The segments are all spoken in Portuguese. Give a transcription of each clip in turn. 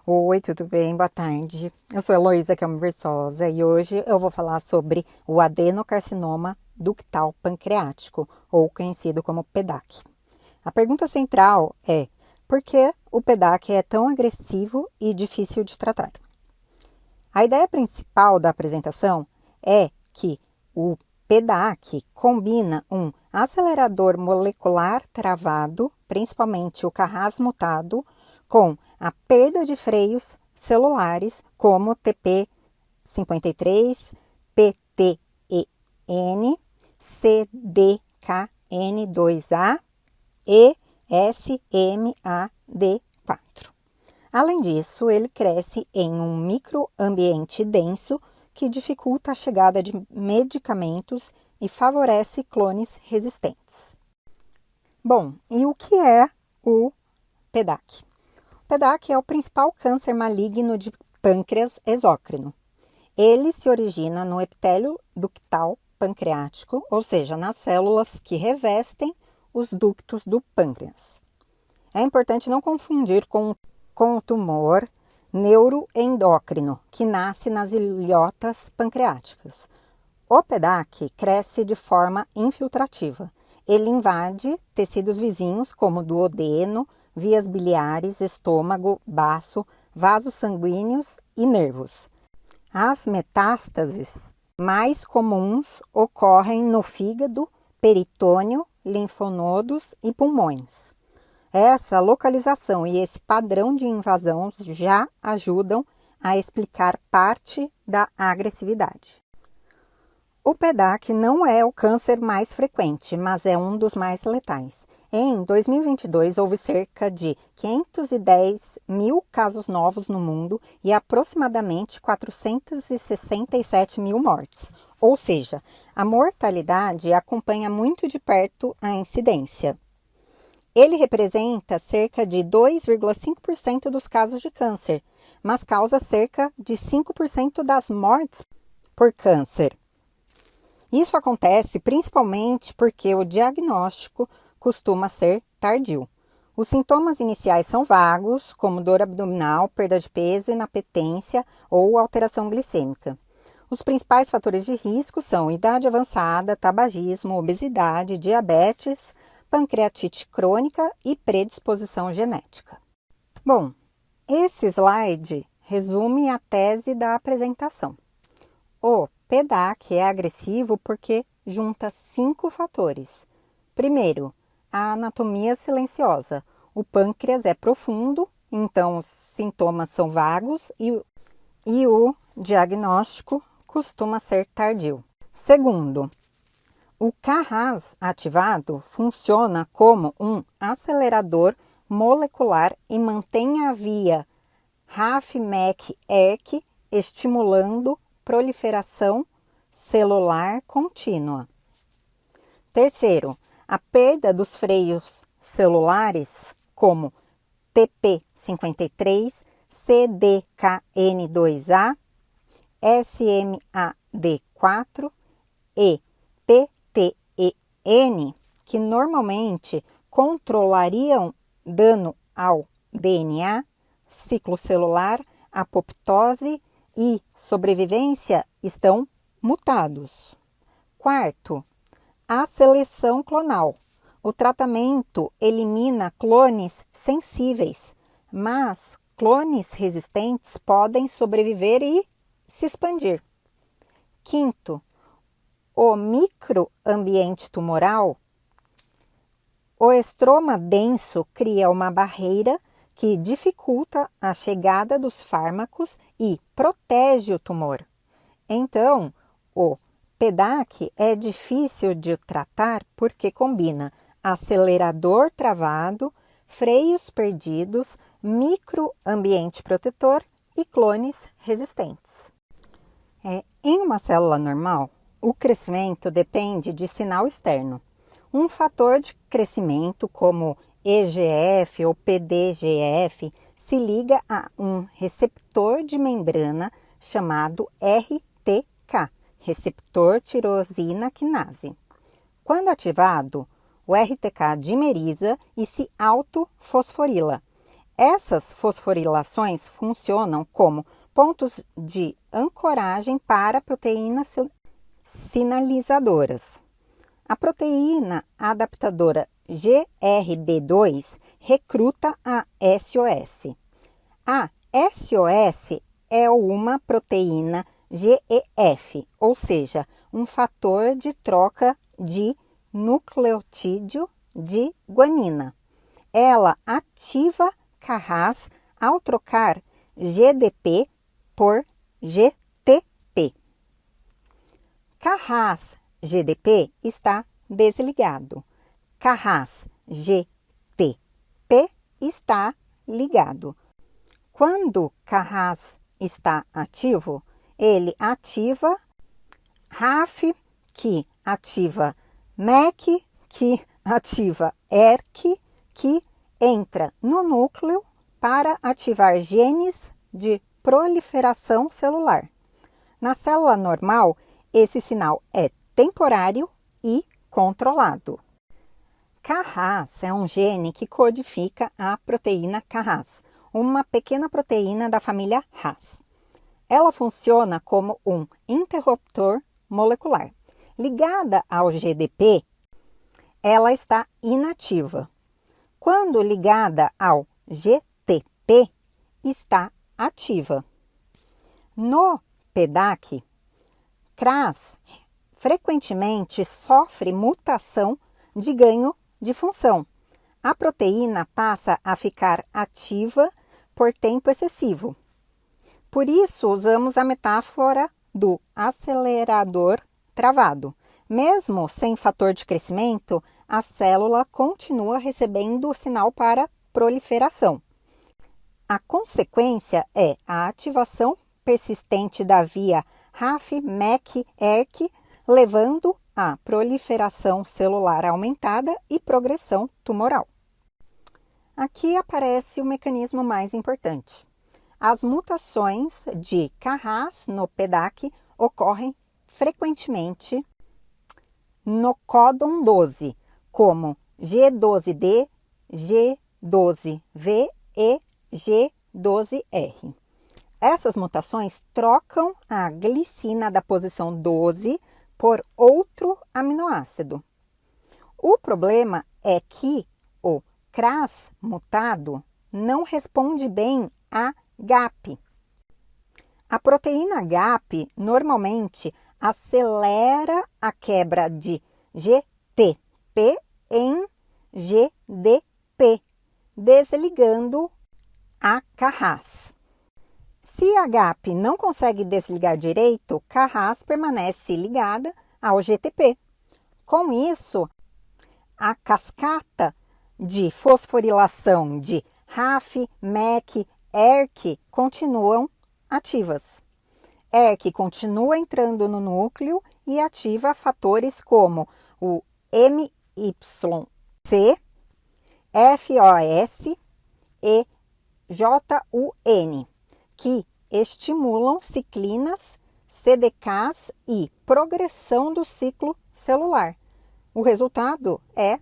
Oi, tudo bem? Boa tarde. Eu sou Heloísa Kelmo Versosa e hoje eu vou falar sobre o adenocarcinoma ductal pancreático, ou conhecido como PDAC. A pergunta central é: por que o PDAC é tão agressivo e difícil de tratar? A ideia principal da apresentação é que o PDAC combina um acelerador molecular travado, principalmente o Carras mutado, com a perda de freios celulares, como TP53, PTEN, CDKN2A e SMAD4. Além disso, ele cresce em um microambiente denso que dificulta a chegada de medicamentos e favorece clones resistentes. Bom, e o que é o PDAC? O PDAC é o principal câncer maligno de pâncreas exócrino. Ele se origina no epitélio ductal pancreático, ou seja, nas células que revestem os ductos do pâncreas. É importante não confundir com o tumor neuroendócrino, que nasce nas ilhotas pancreáticas. O PDAC cresce de forma infiltrativa. Ele invade tecidos vizinhos como duodeno, vias biliares, estômago, baço, vasos sanguíneos e nervos. As metástases mais comuns ocorrem no fígado, peritônio, linfonodos e pulmões. Essa localização e esse padrão de invasão já ajudam a explicar parte da agressividade. O PDAC não é o câncer mais frequente, mas é um dos mais letais. Em 2022, houve cerca de 510 mil casos novos no mundo e aproximadamente 467 mil mortes. Ou seja, a mortalidade acompanha muito de perto a incidência. Ele representa cerca de 2,5% dos casos de câncer, mas causa cerca de 5% das mortes por câncer. Isso acontece principalmente porque o diagnóstico costuma ser tardio. Os sintomas iniciais são vagos, como dor abdominal, perda de peso, inapetência ou alteração glicêmica. Os principais fatores de risco são idade avançada, tabagismo, obesidade, diabetes, pancreatite crônica e predisposição genética. Bom, esse slide resume a tese da apresentação. O PDAC é agressivo porque junta 5 fatores. Primeiro, a anatomia silenciosa. O pâncreas é profundo, então os sintomas são vagos e o diagnóstico costuma ser tardio. Segundo, o Carras ativado funciona como um acelerador molecular e mantém a via RAF-MEK-ERK estimulando proliferação celular contínua. Terceiro, a perda dos freios celulares, como TP53, CDKN2A, SMAD4 e PTEN, que normalmente controlariam dano ao DNA, ciclo celular, apoptose e sobrevivência, estão mutados. Quarto, a seleção clonal. O tratamento elimina clones sensíveis, mas clones resistentes podem sobreviver e se expandir. Quinto, o microambiente tumoral. O estroma denso cria uma barreira que dificulta a chegada dos fármacos e protege o tumor. Então, o PDAC é difícil de tratar porque combina acelerador travado, freios perdidos, microambiente protetor e clones resistentes. Em uma célula normal, o crescimento depende de sinal externo. Um fator de crescimento, como EGF ou PDGF, se liga a um receptor de membrana chamado RTK, receptor tirosina quinase. Quando ativado, o RTK dimeriza e se autofosforila. Essas fosforilações funcionam como pontos de ancoragem para proteínas sinalizadoras. A proteína adaptadora GRB2 recruta a SOS. A SOS é uma proteína GEF, ou seja, um fator de troca de nucleotídeo de guanina. Ela ativa Carras ao trocar GDP por GTP. Carras GDP está desligado. Carras GTP está ligado. Quando Carras está ativo, ele ativa RAF, que ativa MEC, que ativa ERK, que entra no núcleo para ativar genes de proliferação celular. Na célula normal, esse sinal é temporário e controlado. Carras é um gene que codifica a proteína Carras, uma pequena proteína da família Ras. Ela funciona como um interruptor molecular. Ligada ao GDP, ela está inativa. Quando ligada ao GTP, está ativa. No PDAC, CRAS frequentemente sofre mutação de ganho de função. A proteína passa a ficar ativa por tempo excessivo. Por isso, usamos a metáfora do acelerador travado. Mesmo sem fator de crescimento, a célula continua recebendo o sinal para proliferação. A consequência é a ativação persistente da via RAF, MEC, ERK, levando à proliferação celular aumentada e progressão tumoral. Aqui aparece o mecanismo mais importante. As mutações de Carras no PDAC ocorrem frequentemente no códon 12, como G12D, G12V e G12R. Essas mutações trocam a glicina da posição 12 por outro aminoácido. O problema é que o CRAS mutado não responde bem a GAP. A proteína GAP normalmente acelera a quebra de GTP em GDP, desligando a Carras. Se a GAP não consegue desligar direito, Carras permanece ligada ao GTP. Com isso, a cascata de fosforilação de RAF, MEC, ERK continuam ativas. ERK continua entrando no núcleo e ativa fatores como o MYC, FOS e JUN, que estimulam ciclinas, CDKs e progressão do ciclo celular. O resultado é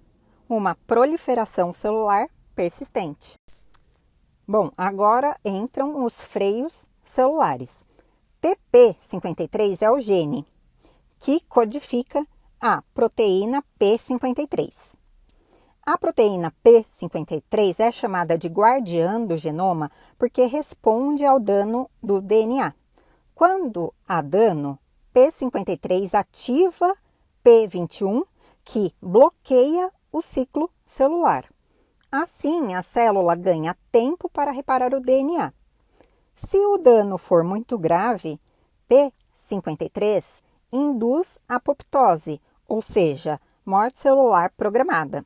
uma proliferação celular persistente. Bom, agora entram os freios celulares. TP53 é o gene que codifica a proteína P53. A proteína P53 é chamada de guardiã do genoma porque responde ao dano do DNA. Quando há dano, P53 ativa P21, que bloqueia o ciclo celular. Assim, a célula ganha tempo para reparar o DNA. Se o dano for muito grave, P53 induz apoptose, ou seja, morte celular programada.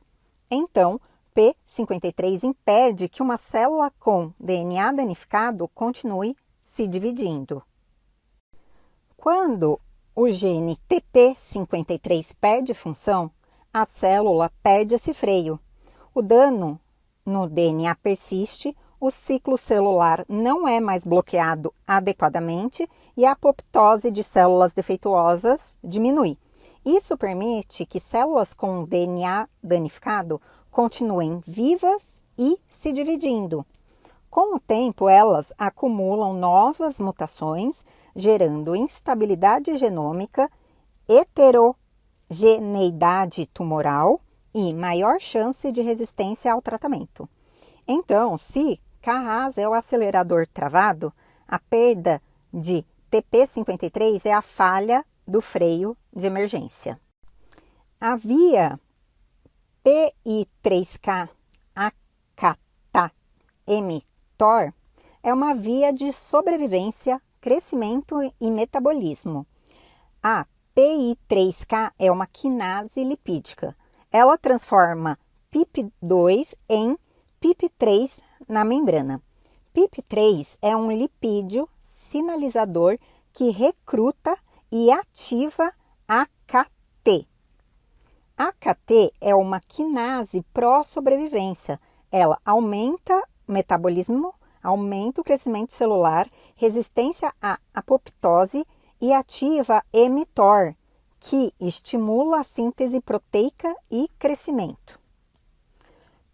Então, P53 impede que uma célula com DNA danificado continue se dividindo. Quando o gene TP53 perde função, a célula perde esse freio. O dano no DNA persiste, o ciclo celular não é mais bloqueado adequadamente e a apoptose de células defeituosas diminui. Isso permite que células com DNA danificado continuem vivas e se dividindo. Com o tempo, elas acumulam novas mutações, gerando instabilidade genômica, heterogeneidade tumoral e maior chance de resistência ao tratamento. Então, se Carras é o acelerador travado, a perda de TP53 é a falha do freio de emergência. A via PI3K-AKT-mTOR é uma via de sobrevivência, crescimento e metabolismo. A PI3K é uma quinase lipídica. Ela transforma PIP2 em PIP3 na membrana. PIP3 é um lipídio sinalizador que recruta e ativa AKT. AKT é uma quinase pró-sobrevivência. Ela aumenta o metabolismo, aumenta o crescimento celular, resistência à apoptose e ativa mTOR, que estimula a síntese proteica e crescimento.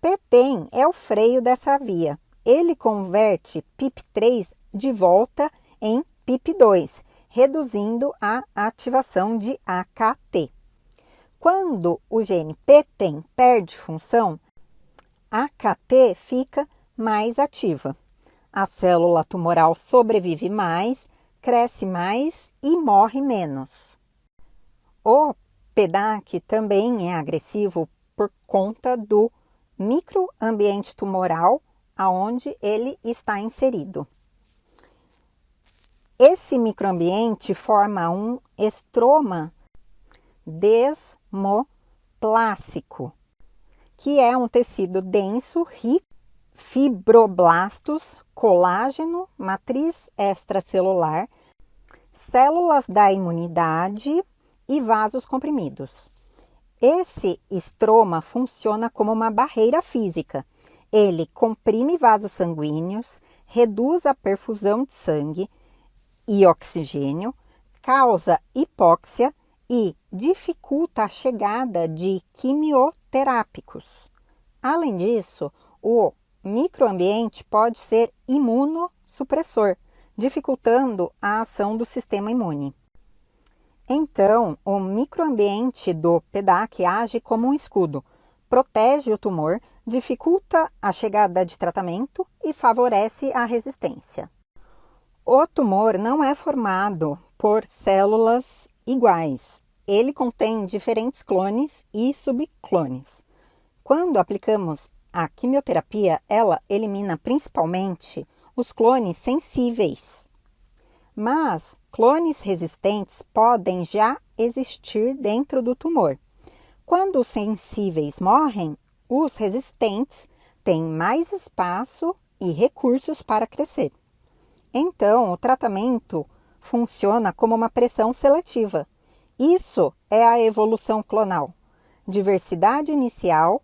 PTEN é o freio dessa via. Ele converte PIP3 de volta em PIP2, reduzindo a ativação de AKT. Quando o gene PTEN perde função, AKT fica mais ativa. A célula tumoral sobrevive mais, cresce mais e morre menos. O PDAC também é agressivo por conta do microambiente tumoral aonde ele está inserido. Esse microambiente forma um estroma desmoplásico, que é um tecido denso, rico em fibroblastos, colágeno, matriz extracelular, células da imunidade e vasos comprimidos. Esse estroma funciona como uma barreira física. Ele comprime vasos sanguíneos, reduz a perfusão de sangue e oxigênio, causa hipóxia e dificulta a chegada de quimioterápicos. Além disso, o microambiente pode ser imunossupressor, dificultando a ação do sistema imune. Então, o microambiente do PDAC age como um escudo, protege o tumor, dificulta a chegada de tratamento e favorece a resistência. O tumor não é formado por células iguais. Ele contém diferentes clones e subclones. Quando aplicamos a quimioterapia, ela elimina principalmente os clones sensíveis. Mas clones resistentes podem já existir dentro do tumor. Quando os sensíveis morrem, os resistentes têm mais espaço e recursos para crescer. Então, o tratamento funciona como uma pressão seletiva. Isso é a evolução clonal. Diversidade inicial,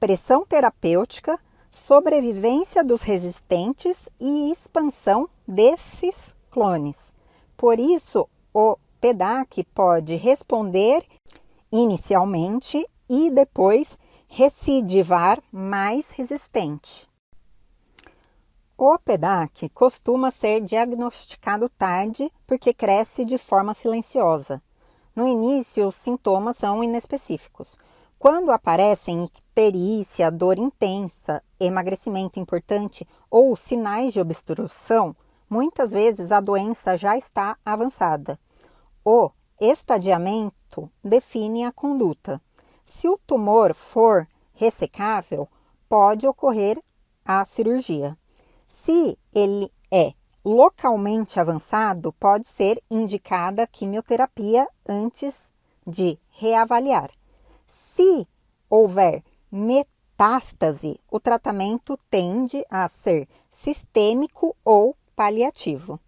pressão terapêutica, sobrevivência dos resistentes e expansão desses clones. Por isso, o PDAC pode responder inicialmente e depois recidivar mais resistente. O PDAC costuma ser diagnosticado tarde porque cresce de forma silenciosa. No início, os sintomas são inespecíficos. Quando aparecem icterícia, dor intensa, emagrecimento importante ou sinais de obstrução, muitas vezes a doença já está avançada. O estadiamento define a conduta. Se o tumor for ressecável, pode ocorrer a cirurgia. Se ele é localmente avançado, pode ser indicada quimioterapia antes de reavaliar. Se houver metástase, o tratamento tende a ser sistêmico ou paliativo.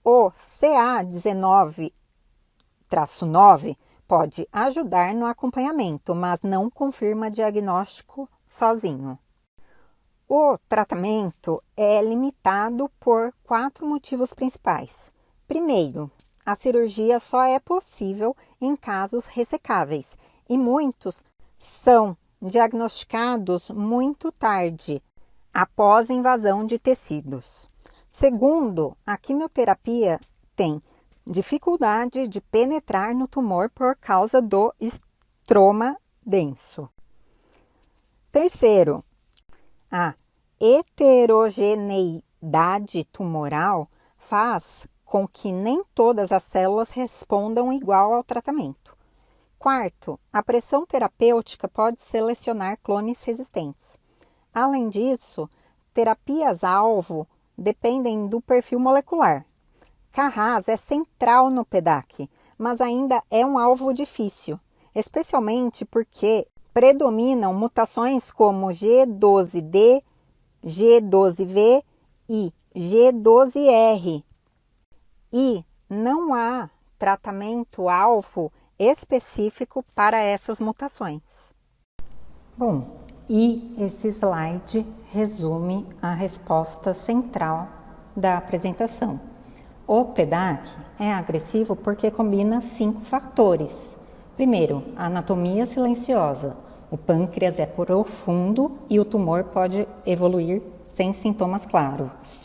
O CA19-9 pode ajudar no acompanhamento, mas não confirma diagnóstico sozinho. O tratamento é limitado por 4 motivos principais. Primeiro, a cirurgia só é possível em casos ressecáveis e muitos são diagnosticados muito tarde. após invasão de tecidos. Segundo, a quimioterapia tem dificuldade de penetrar no tumor por causa do estroma denso. Terceiro, a heterogeneidade tumoral faz com que nem todas as células respondam igual ao tratamento. Quarto, a pressão terapêutica pode selecionar clones resistentes. Além disso, terapias-alvo dependem do perfil molecular. Carras é central no PDAC, mas ainda é um alvo difícil, especialmente porque predominam mutações como G12D, G12V e G12R. E não há tratamento-alvo específico para essas mutações. Bom, e esse slide resume a resposta central da apresentação. O PDAC é agressivo porque combina 5 fatores. Primeiro, a anatomia silenciosa. O pâncreas é profundo e o tumor pode evoluir sem sintomas claros.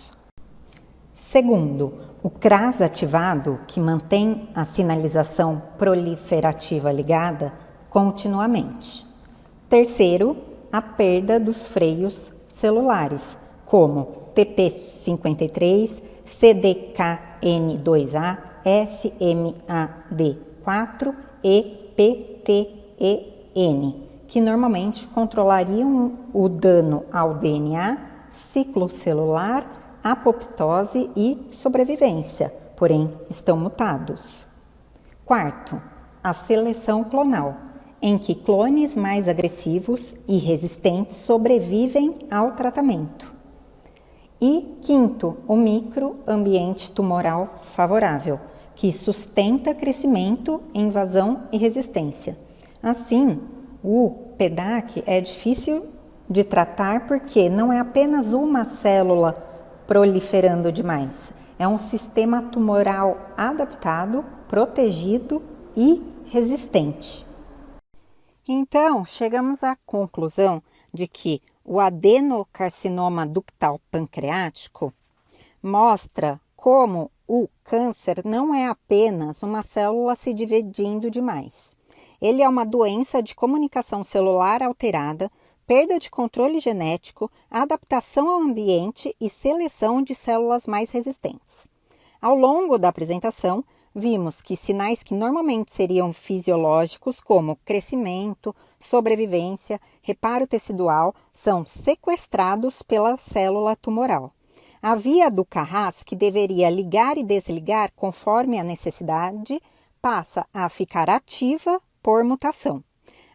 Segundo, o CRAS ativado, que mantém a sinalização proliferativa ligada continuamente. Terceiro, a perda dos freios celulares, como TP53, CDKN2A, SMAD4 e PTEN, que normalmente controlariam o dano ao DNA, ciclo celular, apoptose e sobrevivência, porém estão mutados. Quarto, a seleção clonal, em que clones mais agressivos e resistentes sobrevivem ao tratamento. E quinto, o microambiente tumoral favorável, que sustenta crescimento, invasão e resistência. Assim, o PDAC é difícil de tratar porque não é apenas uma célula proliferando demais. É um sistema tumoral adaptado, protegido e resistente. Então, chegamos à conclusão de que o adenocarcinoma ductal pancreático mostra como o câncer não é apenas uma célula se dividindo demais. Ele é uma doença de comunicação celular alterada, perda de controle genético, adaptação ao ambiente e seleção de células mais resistentes. Ao longo da apresentação, vimos que sinais que normalmente seriam fisiológicos, como crescimento, sobrevivência, reparo tecidual, são sequestrados pela célula tumoral. A via do Carras, que deveria ligar e desligar conforme a necessidade, passa a ficar ativa por mutação.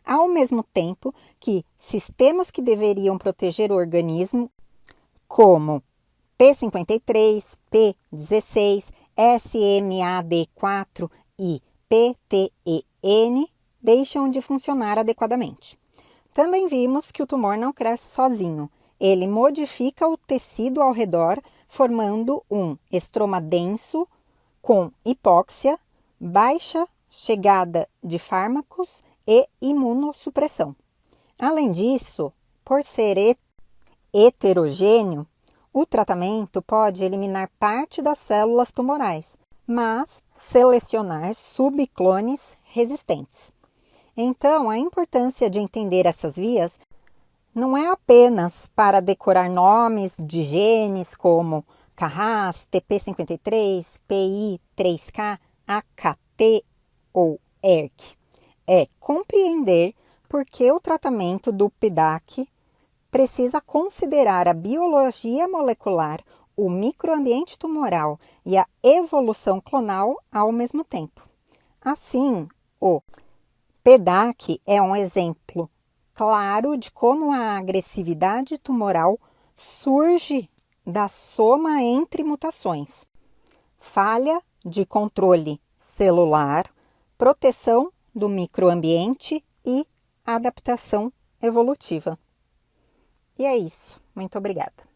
Ao mesmo tempo que sistemas que deveriam proteger o organismo, como P53, P16, SMAD4 e PTEN, deixam de funcionar adequadamente. Também vimos que o tumor não cresce sozinho. Ele modifica o tecido ao redor, formando um estroma denso com hipóxia, baixa chegada de fármacos e imunossupressão. Além disso, por ser heterogêneo, o tratamento pode eliminar parte das células tumorais, mas selecionar subclones resistentes. Então, a importância de entender essas vias não é apenas para decorar nomes de genes como Carras, TP53, PI3K, AKT ou ERK. É compreender por que o tratamento do PDAC precisa considerar a biologia molecular, o microambiente tumoral e a evolução clonal ao mesmo tempo. Assim, o PDAC é um exemplo claro de como a agressividade tumoral surge da soma entre mutações, falha de controle celular, proteção do microambiente e adaptação evolutiva. E é isso. Muito obrigada.